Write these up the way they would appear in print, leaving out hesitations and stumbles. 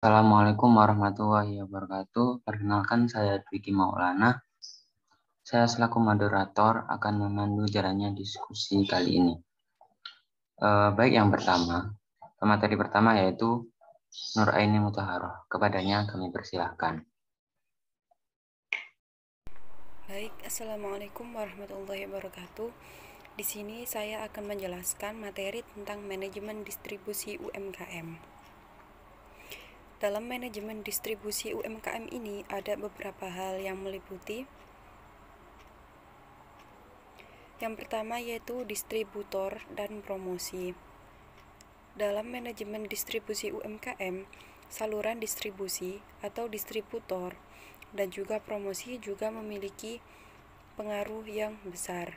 Assalamualaikum warahmatullahi wabarakatuh. Perkenalkan, saya Dwiki Maulana. Saya selaku moderator akan memandu jalannya diskusi kali ini. Baik, yang pertama, materi pertama yaitu Nuraini Mutahharoh. Kepadanya kami persilahkan. Baik, Assalamualaikum warahmatullahi wabarakatuh. Di sini saya akan menjelaskan materi tentang manajemen distribusi UMKM. Dalam manajemen distribusi UMKM ini ada beberapa hal yang meliputi. Yang pertama yaitu distributor dan promosi. Dalam manajemen distribusi UMKM, saluran distribusi atau distributor dan juga promosi juga memiliki pengaruh yang besar.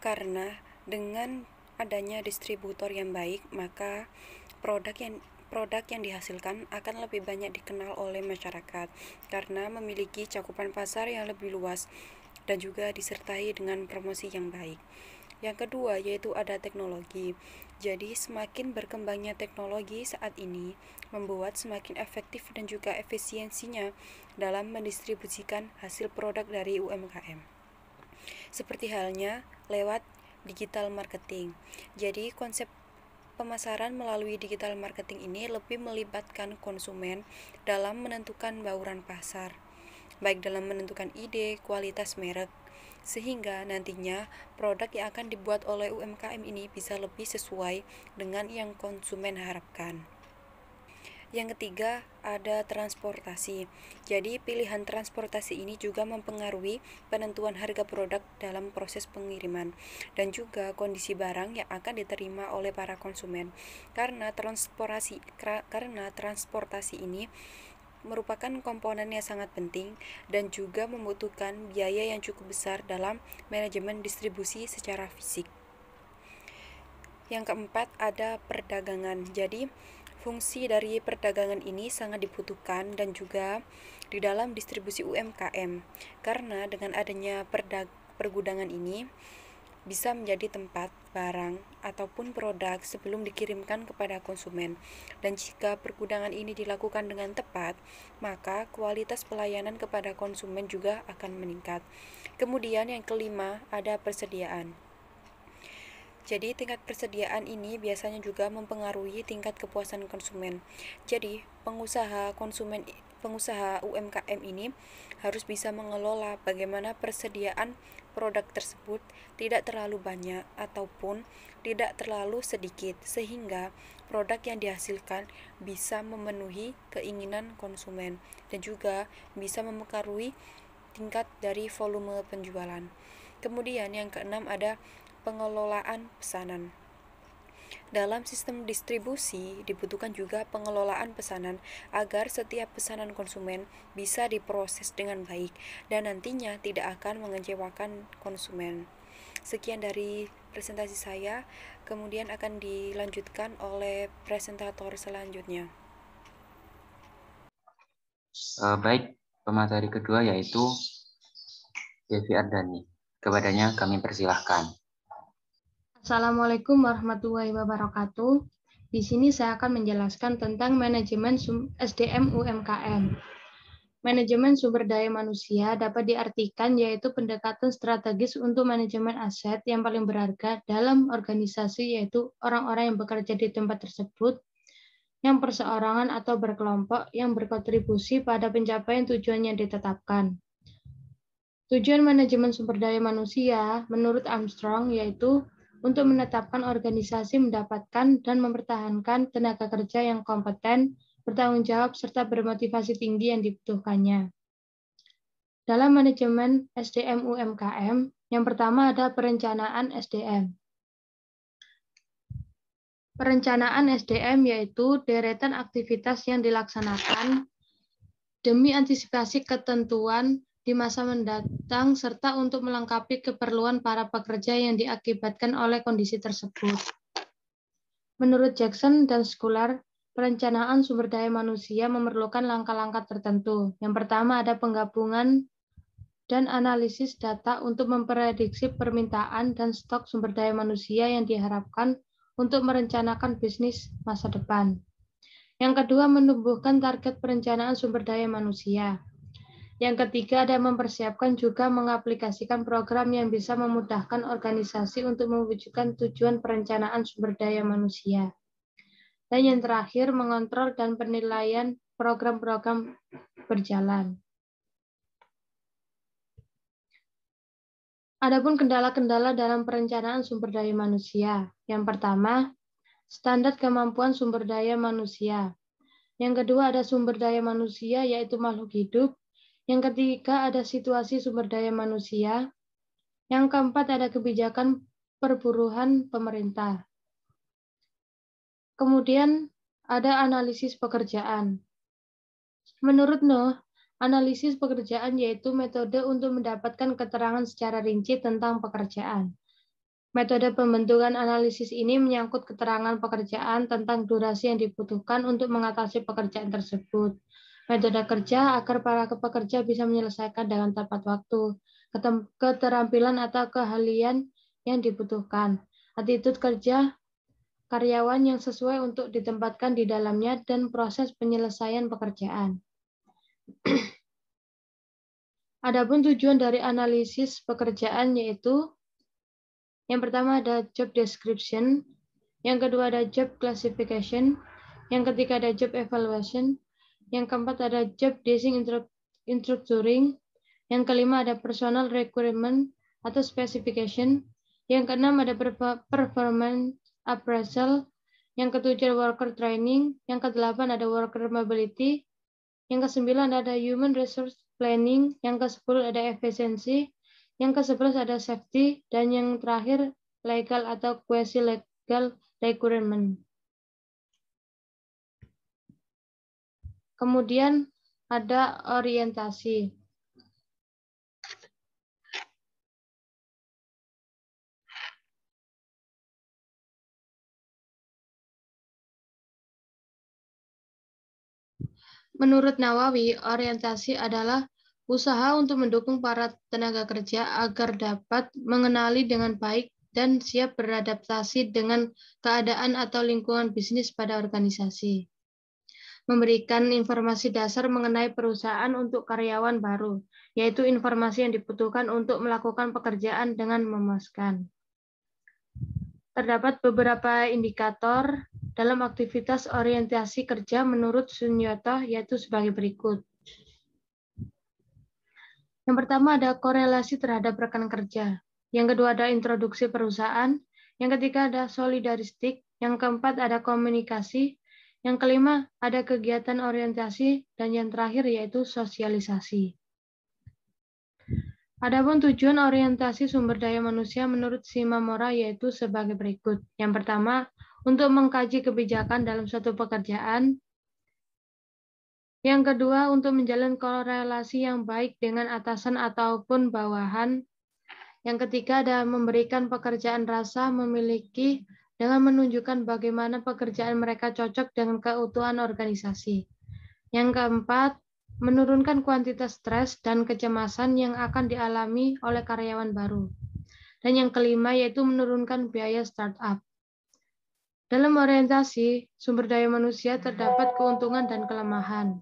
Karena dengan adanya distributor yang baik, maka produk yang dihasilkan akan lebih banyak dikenal oleh masyarakat karena memiliki cakupan pasar yang lebih luas dan juga disertai dengan promosi yang baik. Yang kedua yaitu ada teknologi. Jadi semakin berkembangnya teknologi saat ini membuat semakin efektif dan juga efisiensinya dalam mendistribusikan hasil produk dari UMKM. Seperti halnya lewat digital marketing. Jadi konsep pemasaran melalui digital marketing ini lebih melibatkan konsumen dalam menentukan bauran pasar, baik dalam menentukan ide, kualitas merek, sehingga nantinya produk yang akan dibuat oleh UMKM ini bisa lebih sesuai dengan yang konsumen harapkan. Yang ketiga, ada transportasi. Jadi, pilihan transportasi ini juga mempengaruhi penentuan harga produk dalam proses pengiriman dan juga kondisi barang yang akan diterima oleh para konsumen. Karena transportasi ini merupakan komponen yang sangat penting dan juga membutuhkan biaya yang cukup besar dalam manajemen distribusi secara fisik. Yang keempat, ada perdagangan. Jadi, fungsi dari perdagangan ini sangat dibutuhkan dan juga di dalam distribusi UMKM. Karena dengan adanya pergudangan ini bisa menjadi tempat barang ataupun produk sebelum dikirimkan kepada konsumen. Dan jika pergudangan ini dilakukan dengan tepat, maka kualitas pelayanan kepada konsumen juga akan meningkat. Kemudian yang kelima, ada persediaan. Jadi tingkat persediaan ini biasanya juga mempengaruhi tingkat kepuasan konsumen. Jadi pengusaha UMKM ini harus bisa mengelola bagaimana persediaan produk tersebut tidak terlalu banyak ataupun tidak terlalu sedikit sehingga produk yang dihasilkan bisa memenuhi keinginan konsumen dan juga bisa mempengaruhi tingkat dari volume penjualan. Kemudian yang keenam ada pengelolaan pesanan. Dalam sistem distribusi dibutuhkan juga pengelolaan pesanan agar setiap pesanan konsumen bisa diproses dengan baik dan nantinya tidak akan mengecewakan konsumen. Sekian dari presentasi saya, kemudian akan dilanjutkan oleh presentator selanjutnya. Baik, pemateri kedua yaitu Devi Ardani. Kepadanya kami persilahkan. Assalamualaikum warahmatullahi wabarakatuh. Di sini saya akan menjelaskan tentang manajemen SDM UMKM. Manajemen sumber daya manusia dapat diartikan yaitu pendekatan strategis untuk manajemen aset yang paling berharga dalam organisasi, yaitu orang-orang yang bekerja di tempat tersebut, yang perseorangan atau berkelompok yang berkontribusi pada pencapaian tujuan yang ditetapkan. Tujuan manajemen sumber daya manusia menurut Armstrong yaitu untuk menetapkan organisasi mendapatkan dan mempertahankan tenaga kerja yang kompeten, bertanggung jawab, serta bermotivasi tinggi yang dibutuhkannya. Dalam manajemen SDM UMKM, yang pertama ada perencanaan SDM. Perencanaan SDM yaitu deretan aktivitas yang dilaksanakan demi antisipasi ketentuan di masa mendatang serta untuk melengkapi keperluan para pekerja yang diakibatkan oleh kondisi tersebut. Menurut Jackson dan Schuler, perencanaan sumber daya manusia memerlukan langkah-langkah tertentu. Yang pertama ada penggabungan dan analisis data untuk memprediksi permintaan dan stok sumber daya manusia yang diharapkan untuk merencanakan bisnis masa depan. Yang kedua, menumbuhkan target perencanaan sumber daya manusia. Yang ketiga, ada mempersiapkan juga mengaplikasikan program yang bisa memudahkan organisasi untuk mewujudkan tujuan perencanaan sumber daya manusia. Dan yang terakhir, mengontrol dan penilaian program-program berjalan. Adapun kendala-kendala dalam perencanaan sumber daya manusia. Yang pertama, standar kemampuan sumber daya manusia. Yang kedua, ada sumber daya manusia, yaitu makhluk hidup. Yang ketiga, ada situasi sumber daya manusia. Yang keempat, ada kebijakan perburuhan pemerintah. Kemudian, ada analisis pekerjaan. Menurut Noh, analisis pekerjaan yaitu metode untuk mendapatkan keterangan secara rinci tentang pekerjaan. Metode pembentukan analisis ini menyangkut keterangan pekerjaan tentang durasi yang dibutuhkan untuk mengatasi pekerjaan tersebut. Metode kerja agar para pekerja bisa menyelesaikan dengan tepat waktu, keterampilan atau keahlian yang dibutuhkan, attitude kerja karyawan yang sesuai untuk ditempatkan di dalamnya, dan proses penyelesaian pekerjaan. Adapun tujuan dari analisis pekerjaan yaitu yang pertama ada job description, yang kedua ada job classification, yang ketiga ada job evaluation, yang keempat ada job design structuring, yang kelima ada personal requirement atau specification, yang keenam ada performance appraisal, yang ketujuh worker training, yang kedelapan ada worker mobility, yang kesembilan ada human resource planning, yang ke-10 ada efisiensi, yang ke-11 ada safety, dan yang terakhir legal atau quasi legal requirement. Kemudian ada orientasi. Menurut Nawawi, orientasi adalah usaha untuk mendukung para tenaga kerja agar dapat mengenali dengan baik dan siap beradaptasi dengan keadaan atau lingkungan bisnis pada organisasi. Memberikan informasi dasar mengenai perusahaan untuk karyawan baru, yaitu informasi yang dibutuhkan untuk melakukan pekerjaan dengan memuaskan. Terdapat beberapa indikator dalam aktivitas orientasi kerja menurut Sunyoto, yaitu sebagai berikut. Yang pertama ada korelasi terhadap rekan kerja. Yang kedua ada introduksi perusahaan. Yang ketiga ada solidaristik. Yang keempat ada komunikasi. Yang kelima ada kegiatan orientasi. Dan yang terakhir yaitu sosialisasi. Adapun tujuan orientasi sumber daya manusia menurut Shimamura yaitu sebagai berikut. Yang pertama, untuk mengkaji kebijakan dalam suatu pekerjaan. Yang kedua, untuk menjalin korelasi yang baik dengan atasan ataupun bawahan. Yang ketiga, ada memberikan pekerjaan rasa memiliki dengan menunjukkan bagaimana pekerjaan mereka cocok dengan keutuhan organisasi. Yang keempat, menurunkan kuantitas stres dan kecemasan yang akan dialami oleh karyawan baru. Dan yang kelima, yaitu menurunkan biaya startup. Dalam orientasi sumber daya manusia terdapat keuntungan dan kelemahan.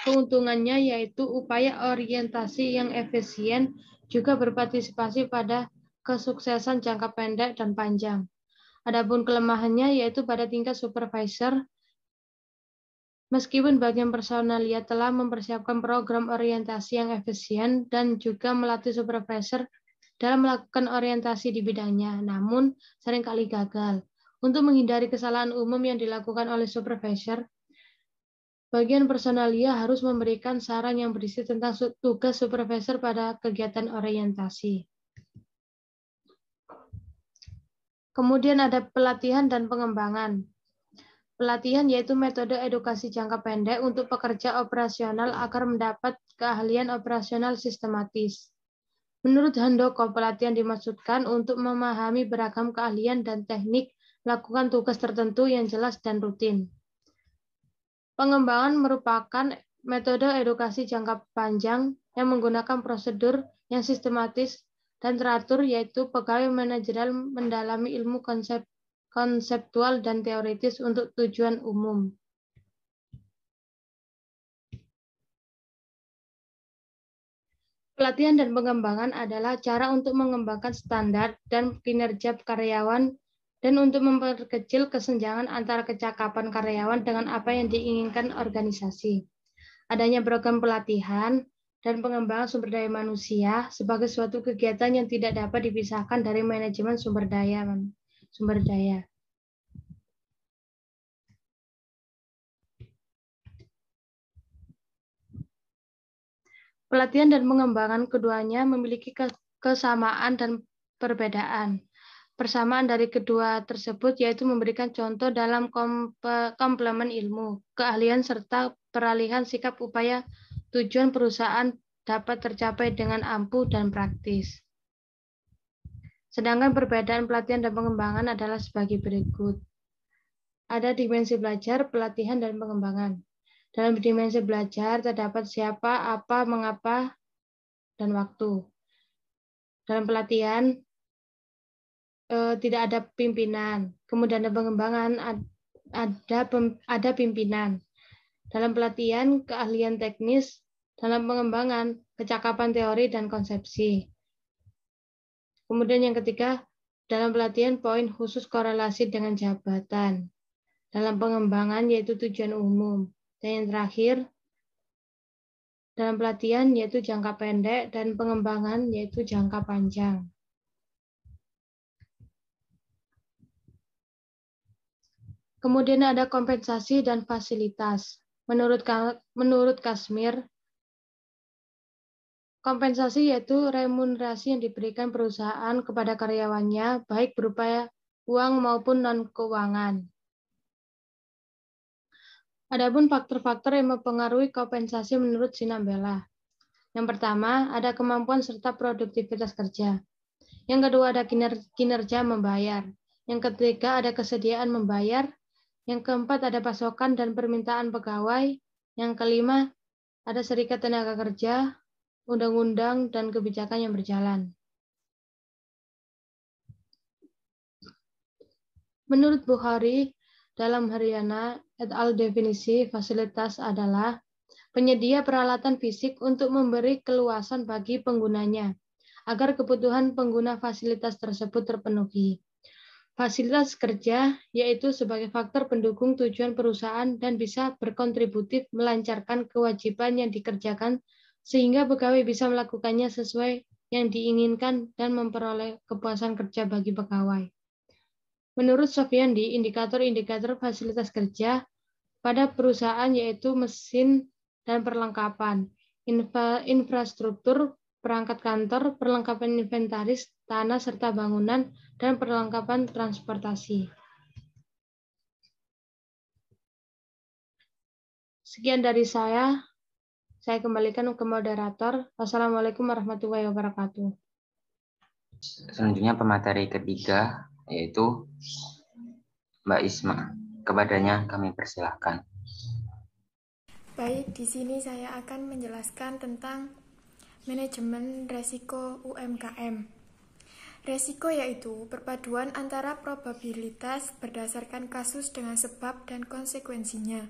Keuntungannya yaitu upaya orientasi yang efisien juga berpartisipasi pada kesuksesan jangka pendek dan panjang. Adapun kelemahannya yaitu pada tingkat supervisor. Meskipun bagian personalia telah mempersiapkan program orientasi yang efisien dan juga melatih supervisor dalam melakukan orientasi di bidangnya, namun seringkali gagal. Untuk menghindari kesalahan umum yang dilakukan oleh supervisor, bagian personalia harus memberikan saran yang berisi tentang tugas supervisor pada kegiatan orientasi. Kemudian ada pelatihan dan pengembangan. Pelatihan yaitu metode edukasi jangka pendek untuk pekerja operasional agar mendapat keahlian operasional sistematis. Menurut Handoko, pelatihan dimaksudkan untuk memahami beragam keahlian dan teknik melakukan tugas tertentu yang jelas dan rutin. Pengembangan merupakan metode edukasi jangka panjang yang menggunakan prosedur yang sistematis dan teratur, yaitu pegawai manajerial mendalami ilmu konsep konseptual dan teoritis untuk tujuan umum. Pelatihan dan pengembangan adalah cara untuk mengembangkan standar dan kinerja karyawan dan untuk memperkecil kesenjangan antara kecakapan karyawan dengan apa yang diinginkan organisasi. Adanya program pelatihan dan pengembangan sumber daya manusia sebagai suatu kegiatan yang tidak dapat dipisahkan dari manajemen sumber daya. Pelatihan dan pengembangan keduanya memiliki kesamaan dan perbedaan. Persamaan dari kedua tersebut yaitu memberikan contoh dalam komplemen ilmu, keahlian, serta peralihan sikap upaya tujuan perusahaan dapat tercapai dengan ampuh dan praktis. Sedangkan perbedaan pelatihan dan pengembangan adalah sebagai berikut. Ada dimensi belajar, pelatihan, dan pengembangan. Dalam dimensi belajar terdapat siapa, apa, mengapa, dan waktu. Dalam pelatihan tidak ada pimpinan. Kemudian ada pengembangan, ada pimpinan. Dalam pelatihan, keahlian teknis. Dalam pengembangan, kecakapan teori dan konsepsi. Kemudian yang ketiga, dalam pelatihan poin khusus korelasi dengan jabatan. Dalam pengembangan yaitu tujuan umum. Dan yang terakhir, dalam pelatihan yaitu jangka pendek dan pengembangan yaitu jangka panjang. Kemudian ada kompensasi dan fasilitas. Menurut Kazmir, kompensasi yaitu remunerasi yang diberikan perusahaan kepada karyawannya, baik berupa uang maupun non-keuangan. Adapun faktor-faktor yang mempengaruhi kompensasi menurut Sinambela. Yang pertama, ada kemampuan serta produktivitas kerja. Yang kedua, ada kinerja membayar. Yang ketiga, ada kesediaan membayar. Yang keempat, ada pasokan dan permintaan pegawai. Yang kelima, ada serikat tenaga kerja, undang-undang, dan kebijakan yang berjalan. Menurut Bukhari, dalam Haryana et al. Definisi fasilitas adalah penyedia peralatan fisik untuk memberi keluasan bagi penggunanya, agar kebutuhan pengguna fasilitas tersebut terpenuhi. Fasilitas kerja yaitu sebagai faktor pendukung tujuan perusahaan dan bisa berkontributif melancarkan kewajiban yang dikerjakan sehingga pegawai bisa melakukannya sesuai yang diinginkan dan memperoleh kepuasan kerja bagi pegawai. Menurut Sofiandi, indikator-indikator fasilitas kerja pada perusahaan yaitu mesin dan perlengkapan, infrastruktur, perangkat kantor, perlengkapan inventaris, tanah serta bangunan, dan perlengkapan transportasi. Sekian dari saya kembalikan ke moderator. Wassalamualaikum warahmatullahi wabarakatuh. Selanjutnya pemateri ketiga yaitu Mbak Isma. Kepadanya kami persilahkan. Baik, di sini saya akan menjelaskan tentang manajemen resiko UMKM. Resiko yaitu perpaduan antara probabilitas berdasarkan kasus dengan sebab dan konsekuensinya.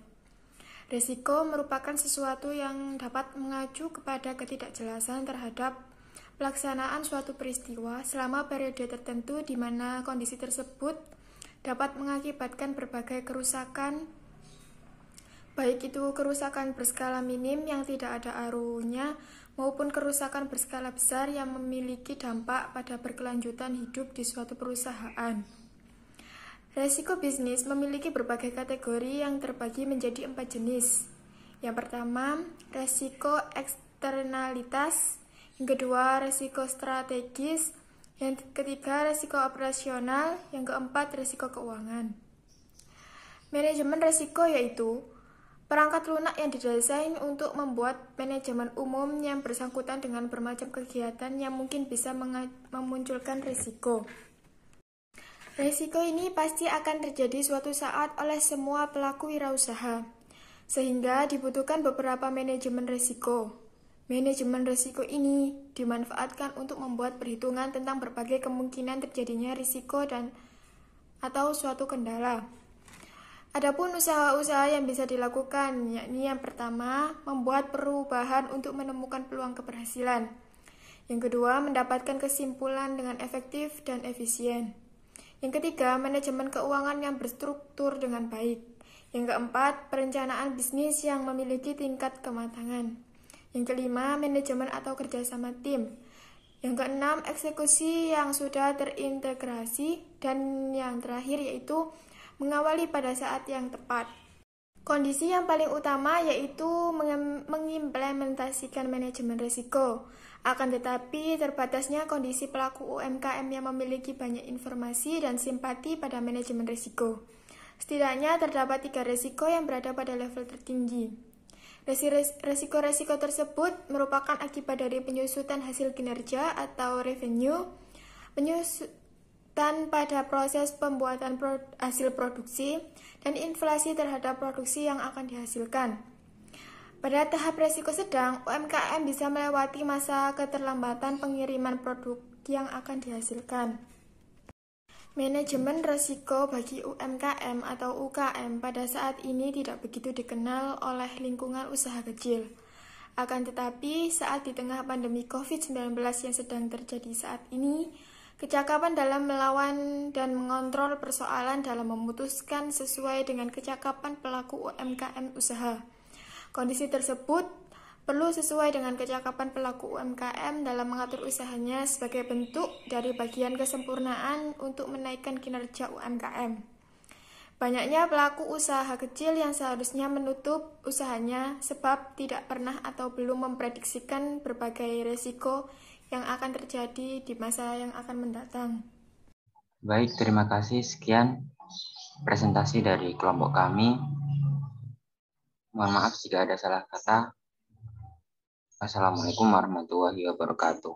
Resiko merupakan sesuatu yang dapat mengacu kepada ketidakjelasan terhadap pelaksanaan suatu peristiwa selama periode tertentu di mana kondisi tersebut dapat mengakibatkan berbagai kerusakan, baik itu kerusakan berskala minim yang tidak ada aruhnya maupun kerusakan berskala besar yang memiliki dampak pada berkelanjutan hidup di suatu perusahaan. Resiko bisnis memiliki berbagai kategori yang terbagi menjadi 4 jenis. Yang pertama, resiko eksternalitas. Yang kedua, resiko strategis. Yang ketiga, resiko operasional. Yang keempat, resiko keuangan. Manajemen resiko yaitu perangkat lunak yang didesain untuk membuat manajemen umum yang bersangkutan dengan bermacam kegiatan yang mungkin bisa memunculkan risiko. Risiko ini pasti akan terjadi suatu saat oleh semua pelaku wirausaha, sehingga dibutuhkan beberapa manajemen risiko. Manajemen risiko ini dimanfaatkan untuk membuat perhitungan tentang berbagai kemungkinan terjadinya risiko dan atau suatu kendala. Adapun usaha-usaha yang bisa dilakukan, yakni yang pertama, membuat perubahan untuk menemukan peluang keberhasilan. Yang kedua, mendapatkan kesimpulan dengan efektif dan efisien. Yang ketiga, manajemen keuangan yang berstruktur dengan baik. Yang keempat, perencanaan bisnis yang memiliki tingkat kematangan. Yang kelima, manajemen atau kerjasama tim. Yang keenam, eksekusi yang sudah terintegrasi. Dan yang terakhir yaitu mengawali pada saat yang tepat. Kondisi yang paling utama yaitu mengimplementasikan manajemen risiko. Akan tetapi, terbatasnya kondisi pelaku UMKM yang memiliki banyak informasi dan simpati pada manajemen risiko. Setidaknya terdapat 3 risiko yang berada pada level tertinggi. Risiko-risiko tersebut merupakan akibat dari penyusutan hasil kinerja atau revenue, penyusutan pada proses pembuatan hasil produksi, dan inflasi terhadap produksi yang akan dihasilkan. Pada tahap risiko sedang, UMKM bisa melewati masa keterlambatan pengiriman produk yang akan dihasilkan. Manajemen risiko bagi UMKM atau UKM pada saat ini tidak begitu dikenal oleh lingkungan usaha kecil. Akan tetapi, saat di tengah pandemi COVID-19 yang sedang terjadi saat ini, kecakapan dalam melawan dan mengontrol persoalan dalam memutuskan sesuai dengan kecakapan pelaku UMKM usaha. Kondisi tersebut perlu sesuai dengan kecakapan pelaku UMKM dalam mengatur usahanya sebagai bentuk dari bagian kesempurnaan untuk menaikkan kinerja UMKM. Banyaknya pelaku usaha kecil yang seharusnya menutup usahanya sebab tidak pernah atau belum memprediksikan berbagai risiko yang akan terjadi di masa yang akan mendatang. Baik, terima kasih. Sekian presentasi dari kelompok kami. Mohon maaf jika ada salah kata. Assalamualaikum warahmatullahi wabarakatuh.